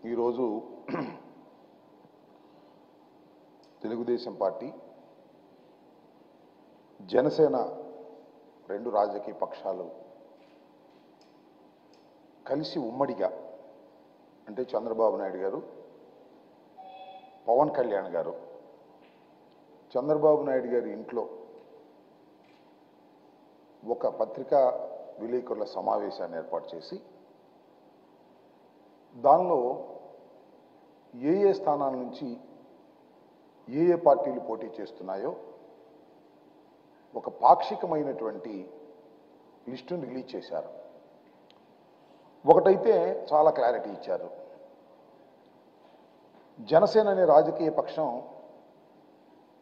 ఈరోజు తెలుగుదేశం పార్టీ జనసేన రెండు రాజకీయ పక్షాలు కలిసి ఉమ్మడిగా అంటే చంద్రబాబు నాయుడు గారు పవన్ కళ్యాణ్ గారు చంద్రబాబు నాయుడు గారి ఇంట్లో ఒక పత్రికా విలేకరుల సమావేశాన్ని ఏర్పాటు చేసి దానిలో ఏ స్థానాల నుంచి ఏ పార్టీలు పోటీ చేస్తున్నాయో ఒక పాక్షికమైనటువంటి లిస్టును రిలీజ్ చేశారు. ఒకటైతే చాలా క్లారిటీ ఇచ్చారు. జనసేన అనే రాజకీయ పక్షం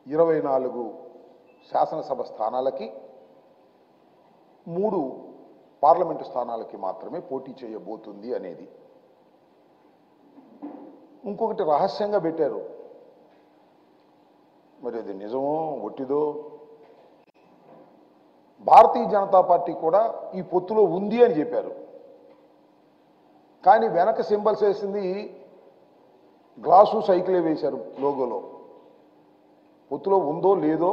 24 శాసనసభ స్థానాలకి 3 పార్లమెంటు స్థానాలకి మాత్రమే పోటీ చేయబోతుంది అనేది. ఇంకొకటి రహస్యంగా పెట్టారు. మరి అది నిజమో ఒట్టిదో. భారతీయ జనతా పార్టీ కూడా ఈ పొత్తులో ఉంది అని చెప్పారు. కానీ వెనక సింబల్స్ వేసింది గ్లాసు సైకిలే వేశారు లోగోలో. పొత్తులో ఉందో లేదో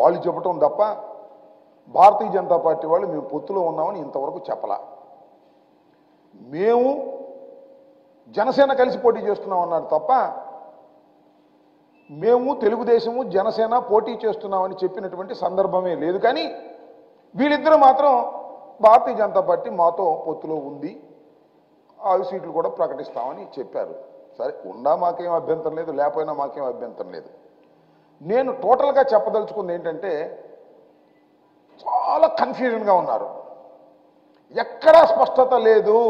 వాళ్ళు చెప్పటం తప్ప భారతీయ జనతా పార్టీ వాళ్ళు మేము పొత్తులో ఉన్నామని ఇంతవరకు చెప్పలా. మేము జనసేన కలిసి పోటీ చేస్తున్నాం అన్నారు తప్ప మేము తెలుగుదేశము జనసేన పోటీ చేస్తున్నామని చెప్పినటువంటి సందర్భమే లేదు. కానీ వీళ్ళిద్దరూ మాత్రం భారతీయ జనతా పార్టీ మాతో పొత్తులో ఉంది, 6 సీట్లు కూడా ప్రకటిస్తామని చెప్పారు. సరే, ఉండా మాకేం అభ్యంతరం లేదు, లేకపోయినా మాకేం అభ్యంతరం లేదు. నేను టోటల్గా చెప్పదలుచుకుంది ఏంటంటే చాలా కన్ఫ్యూజన్గా ఉన్నారు. ఎక్కడా స్పష్టత లేదు.